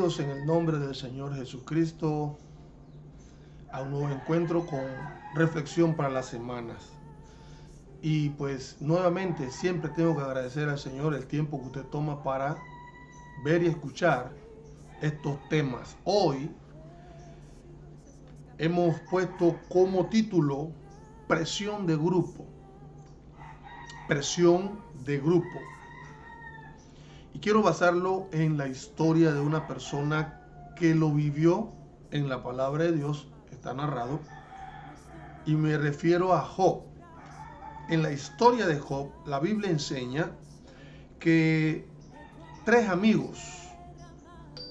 Bienvenidos en el nombre del Señor Jesucristo a un nuevo encuentro con reflexión para las semanas. Y pues nuevamente siempre tengo que agradecer al Señor el tiempo que usted toma para ver y escuchar estos temas. Hoy hemos puesto como título presión de grupo. Presión de grupo. Y quiero basarlo en la historia de una persona que lo vivió en la palabra de Dios, está narrado, y me refiero a Job. En la historia de Job, la Biblia enseña que tres amigos,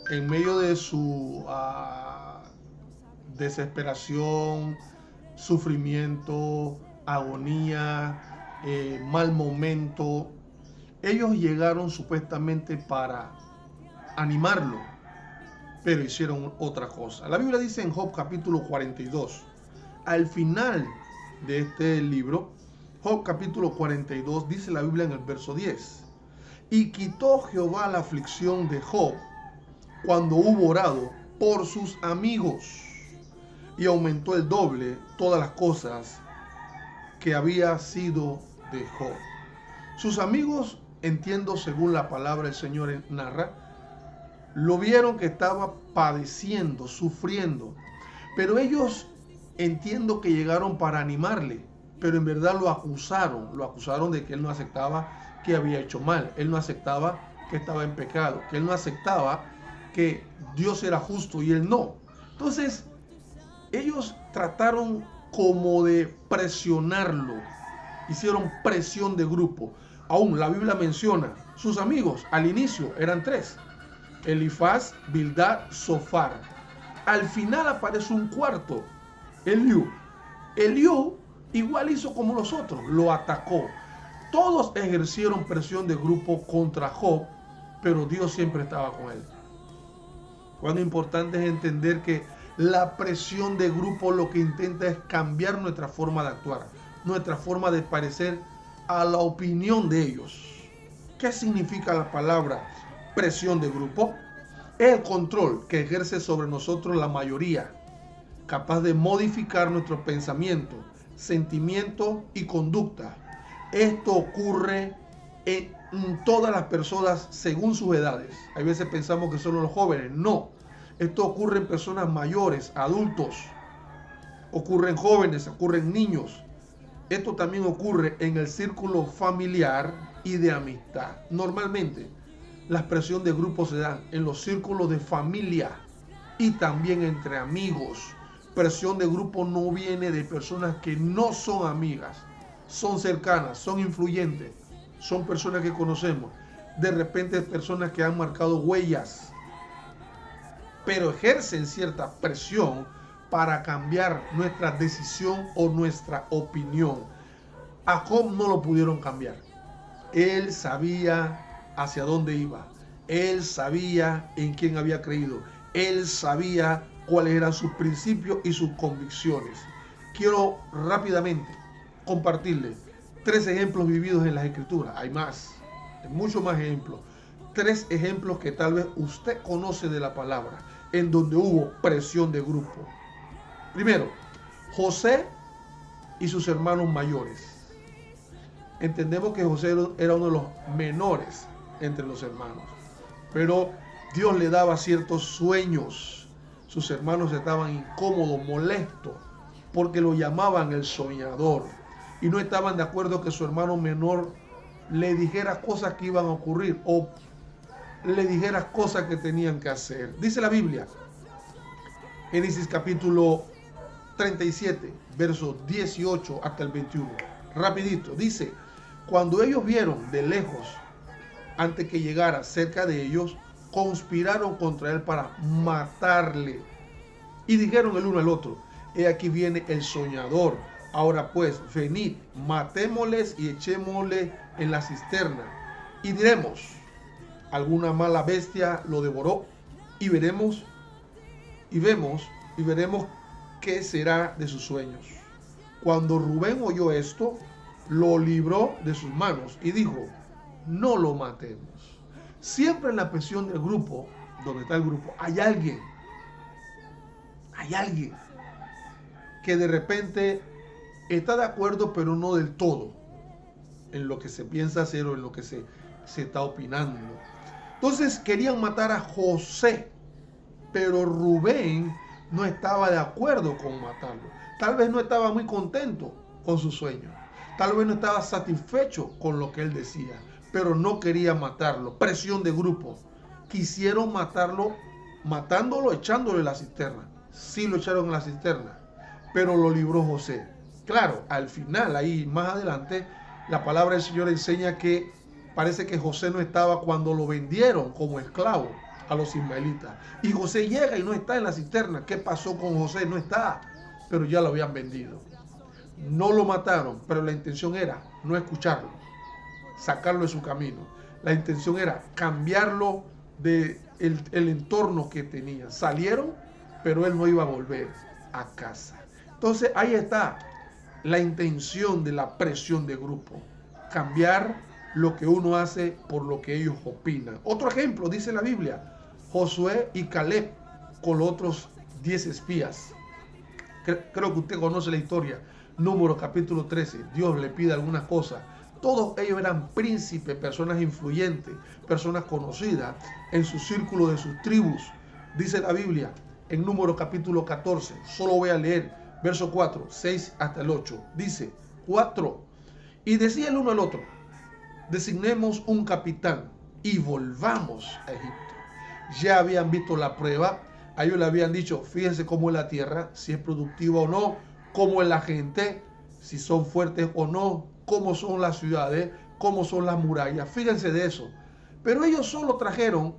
en medio de su desesperación, sufrimiento, agonía, mal momento, ellos llegaron supuestamente para animarlo, pero hicieron otra cosa. La Biblia dice en Job capítulo 42, al final de este libro, Job capítulo 42, dice la Biblia en el verso 10, y quitó Jehová la aflicción de Job cuando hubo orado por sus amigos, y aumentó el doble todas las cosas que había sido de Job. Sus amigos, entiendo según la palabra del Señor narra, lo vieron que estaba padeciendo, sufriendo, pero ellos entiendo que llegaron para animarle, pero en verdad lo acusaron de que él no aceptaba que había hecho mal, él no aceptaba que estaba en pecado, que él no aceptaba que Dios era justo y él no. Entonces, ellos trataron como de presionarlo, hicieron presión de grupo. Aún la Biblia menciona, sus amigos al inicio eran tres, Elifaz, Bildad, Zofar. Al final aparece un cuarto, Eliú. Eliú igual hizo como los otros, lo atacó. Todos ejercieron presión de grupo contra Job, pero Dios siempre estaba con él. Cuán importante es entender que la presión de grupo lo que intenta es cambiar nuestra forma de actuar, nuestra forma de parecer a la opinión de ellos. ¿Qué significa la palabra presión de grupo? Es el control que ejerce sobre nosotros la mayoría, capaz de modificar nuestro pensamiento, sentimiento y conducta. Esto ocurre en todas las personas según sus edades. Hay veces pensamos que solo los jóvenes. No, esto ocurre en personas mayores, adultos, ocurre en jóvenes, ocurre en niños. Esto también ocurre en el círculo familiar y de amistad. Normalmente, la expresión de grupo se da en los círculos de familia y también entre amigos. Presión de grupo no viene de personas que no son amigas, son cercanas, son influyentes, son personas que conocemos. De repente, personas que han marcado huellas, pero ejercen cierta presión para cambiar nuestra decisión o nuestra opinión. A Job no lo pudieron cambiar. Él sabía hacia dónde iba. Él sabía en quién había creído. Él sabía cuáles eran sus principios y sus convicciones. Quiero rápidamente compartirles 3 ejemplos vividos en las Escrituras. Hay más, hay muchos más ejemplos. 3 ejemplos que tal vez usted conoce de la palabra, en donde hubo presión de grupo. Primero, José y sus hermanos mayores. Entendemos que José era uno de los menores entre los hermanos, pero Dios le daba ciertos sueños. Sus hermanos estaban incómodos, molestos, porque lo llamaban el soñador, y no estaban de acuerdo que su hermano menor le dijera cosas que iban a ocurrir o le dijera cosas que tenían que hacer. Dice la Biblia, Génesis capítulo 37, versos 18 hasta el 21. Rapidito, dice, cuando ellos vieron de lejos, antes que llegara cerca de ellos, conspiraron contra él para matarle. Y dijeron el uno al otro, he aquí viene el soñador. Ahora pues, venid, matémosles y echémosle en la cisterna. Y diremos, alguna mala bestia lo devoró, y veremos qué será de sus sueños. Cuando Rubén oyó esto, lo libró de sus manos y dijo, no lo matemos. Siempre en la presión del grupo donde está el grupo, hay alguien que de repente está de acuerdo, pero no del todo en lo que se piensa hacer o en lo que se está opinando. Entonces querían matar a José, pero Rubén no estaba de acuerdo con matarlo. Tal vez no estaba muy contento con su sueño. Tal vez no estaba satisfecho con lo que él decía, pero no quería matarlo. Presión de grupo. Quisieron matarlo, matándolo, echándolo en la cisterna. Sí lo echaron en la cisterna, pero lo libró José. Claro, al final, ahí más adelante, la palabra del Señor enseña que parece que José no estaba cuando lo vendieron como esclavo a los ismaelitas. Y José llega y no está en la cisterna. ¿Qué pasó con José? No está, pero ya lo habían vendido. No lo mataron, pero la intención era no escucharlo, sacarlo de su camino. La intención era cambiarlo de el entorno que tenía. Salieron, pero él no iba a volver a casa. Entonces ahí está la intención de la presión de grupo. Cambiar lo que uno hace por lo que ellos opinan. Otro ejemplo, dice la Biblia, Josué y Caleb con los otros 10 espías. Creo que usted conoce la historia. Número capítulo 13. Dios le pide algunas cosas. Todos ellos eran príncipes, personas influyentes, personas conocidas en su círculo de sus tribus. Dice la Biblia en Número capítulo 14. Solo voy a leer verso 4, 6 hasta el 8. Dice 4. Y decía el uno al otro, designemos un capitán y volvamos a Egipto. Ya habían visto la prueba. A ellos le habían dicho, fíjense cómo es la tierra, si es productiva o no, cómo es la gente, si son fuertes o no, cómo son las ciudades, cómo son las murallas. Fíjense de eso. Pero ellos solo trajeron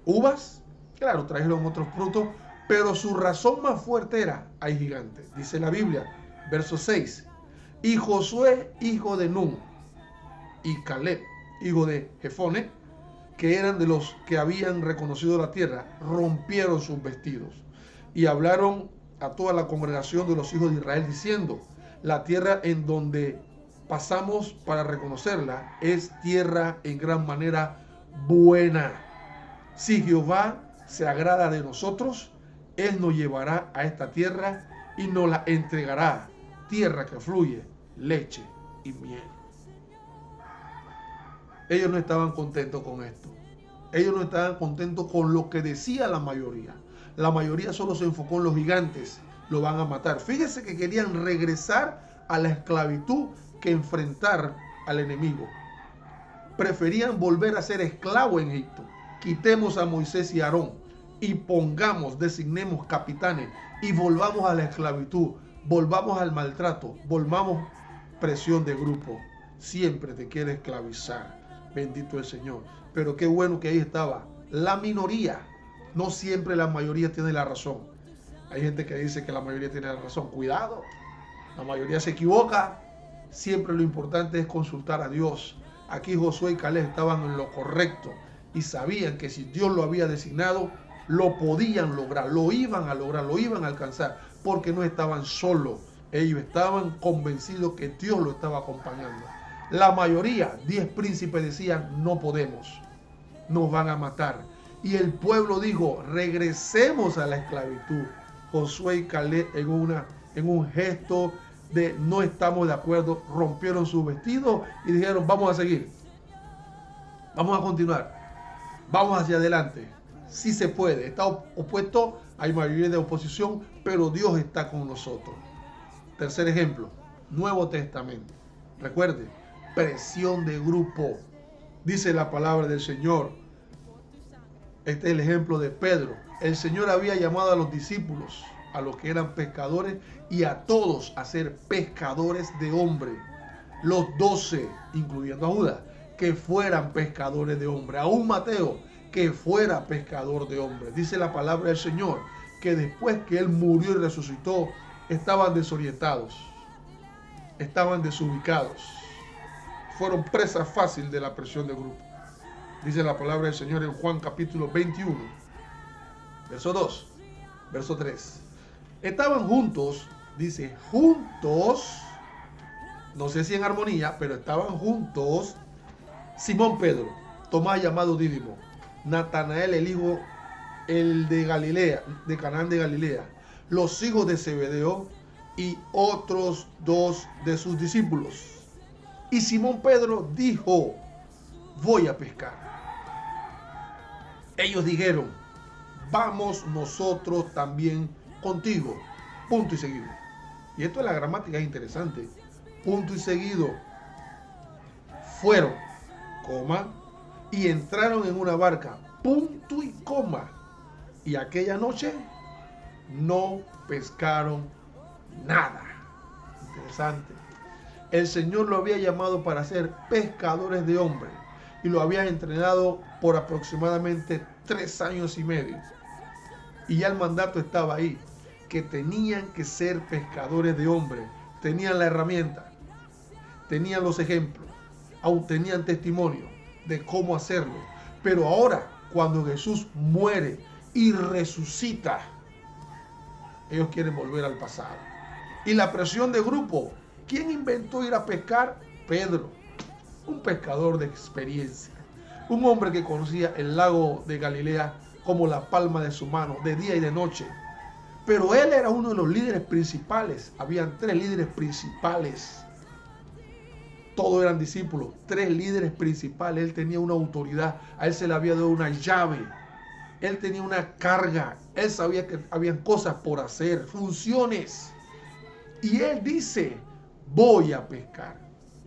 uvas, claro, trajeron otros frutos, pero su razón más fuerte era, hay gigantes. Dice la Biblia, verso 6. Y Josué, hijo de Nun, y Caleb, hijo de Jefone, que eran de los que habían reconocido la tierra, rompieron sus vestidos y hablaron a toda la congregación de los hijos de Israel diciendo, la tierra en donde pasamos para reconocerla es tierra en gran manera buena. Si Jehová se agrada de nosotros, Él nos llevará a esta tierra y nos la entregará, tierra que fluye leche y miel. Ellos no estaban contentos con esto. Ellos no estaban contentos con lo que decía la mayoría. La mayoría solo se enfocó en los gigantes. Lo van a matar. Fíjese que querían regresar a la esclavitud que enfrentar al enemigo. Preferían volver a ser esclavos en Egipto. Quitemos a Moisés y a Aarón y pongamos, designemos capitanes y volvamos a la esclavitud. Volvamos al maltrato. Volvamos presión de grupo. Siempre te quiere esclavizar. Bendito el Señor. Pero qué bueno que ahí estaba la minoría. No siempre la mayoría tiene la razón. Hay gente que dice que la mayoría tiene la razón. Cuidado, la mayoría se equivoca. Siempre lo importante es consultar a Dios. Aquí Josué y Caleb estaban en lo correcto y sabían que si Dios lo había designado, lo podían lograr, lo iban a lograr, lo iban a alcanzar, porque no estaban solos. Ellos estaban convencidos que Dios lo estaba acompañando. La mayoría, 10 príncipes, decían, no podemos, nos van a matar. Y el pueblo dijo, regresemos a la esclavitud. Josué y Caleb en un gesto de no estamos de acuerdo, rompieron sus vestidos y dijeron, vamos a seguir, vamos a continuar, vamos hacia adelante. Sí se puede, está opuesto, hay mayoría de oposición, pero Dios está con nosotros. Tercer ejemplo, Nuevo Testamento. Recuerde, presión de grupo. Dice la palabra del Señor. Este es el ejemplo de Pedro. El Señor había llamado a los discípulos, a los que eran pescadores, y a todos a ser pescadores de hombres. Los 12, incluyendo a Judas, que fueran pescadores de hombres. Aún Mateo, que fuera pescador de hombres. Dice la palabra del Señor, que después que Él murió y resucitó, estaban desorientados, estaban desubicados. Fueron presa fácil de la presión de grupo. Dice la palabra del Señor en Juan capítulo 21, verso 2, verso 3. Estaban juntos, dice, juntos, no sé si en armonía, pero estaban juntos Simón Pedro, Tomás llamado Dídimo, Natanael el hijo el de Galilea, de Canaán de Galilea, los hijos de Zebedeo y otros dos de sus discípulos. Y Simón Pedro dijo, voy a pescar. Ellos dijeron, vamos nosotros también contigo. Punto y seguido. Y esto es la gramática, es interesante. Punto y seguido. Fueron, coma, y entraron en una barca. Punto y coma. Y aquella noche no pescaron nada. Interesante. El Señor lo había llamado para ser pescadores de hombres y lo había entrenado por aproximadamente 3 años y medio. Y ya el mandato estaba ahí, que tenían que ser pescadores de hombres. Tenían la herramienta, tenían los ejemplos, aún tenían testimonio de cómo hacerlo. Pero ahora, cuando Jesús muere y resucita, ellos quieren volver al pasado. Y la presión de grupo, ¿quién inventó ir a pescar? Pedro, un pescador de experiencia, un hombre que conocía el lago de Galilea como la palma de su mano, de día y de noche. Pero él era uno de los líderes principales. Habían 3 líderes principales. Todos eran discípulos, 3 líderes principales. Él tenía una autoridad, a él se le había dado una llave, él tenía una carga, él sabía que habían cosas por hacer, funciones. Y él dice, voy a pescar.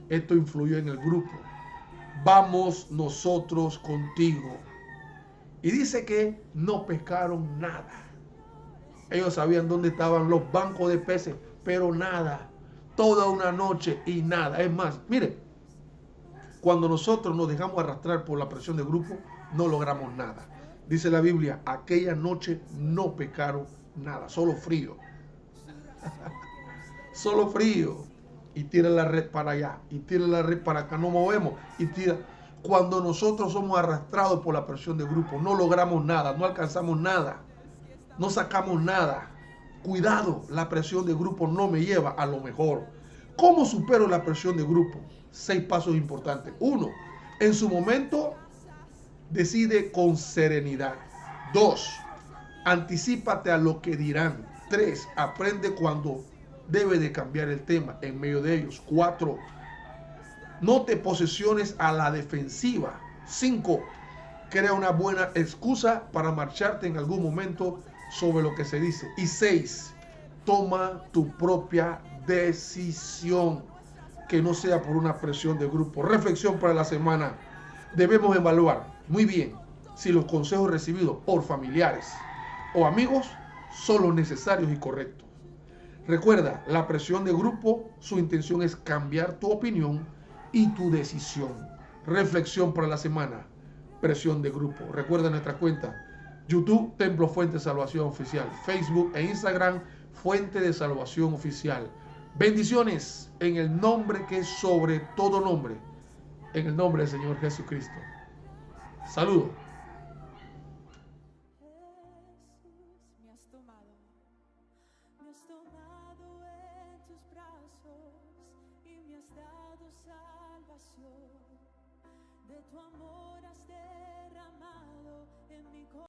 Esto influyó en el grupo. Vamos nosotros contigo. Y dice que no pescaron nada. Ellos sabían dónde estaban los bancos de peces, pero nada. Toda una noche y nada. Es más, mire, cuando nosotros nos dejamos arrastrar por la presión del grupo, no logramos nada. Dice la Biblia, aquella noche no pescaron nada, solo frío. Solo frío. Y tira la red para allá, y tira la red para acá, no movemos, y tira. Cuando nosotros somos arrastrados por la presión del grupo, no logramos nada, no alcanzamos nada, no sacamos nada. Cuidado, la presión de grupo no me lleva a lo mejor. ¿Cómo supero la presión de grupo? 6 pasos importantes. 1, en su momento, decide con serenidad. 2, anticípate a lo que dirán. 3, aprende cuando debe de cambiar el tema en medio de ellos. 4, no te posesiones a la defensiva. 5, crea una buena excusa para marcharte en algún momento sobre lo que se dice. Y 6, toma tu propia decisión, que no sea por una presión de grupo. Reflexión para la semana. Debemos evaluar muy bien si los consejos recibidos por familiares o amigos son los necesarios y correctos. Recuerda, la presión de grupo, su intención es cambiar tu opinión y tu decisión. Reflexión para la semana. Presión de grupo. Recuerda nuestra cuenta YouTube, Templo Fuente de Salvación Oficial. Facebook e Instagram, Fuente de Salvación Oficial. Bendiciones en el nombre que es sobre todo nombre. En el nombre del Señor Jesucristo. Saludos. Me has tomado en tus brazos y me has dado salvación. De tu amor has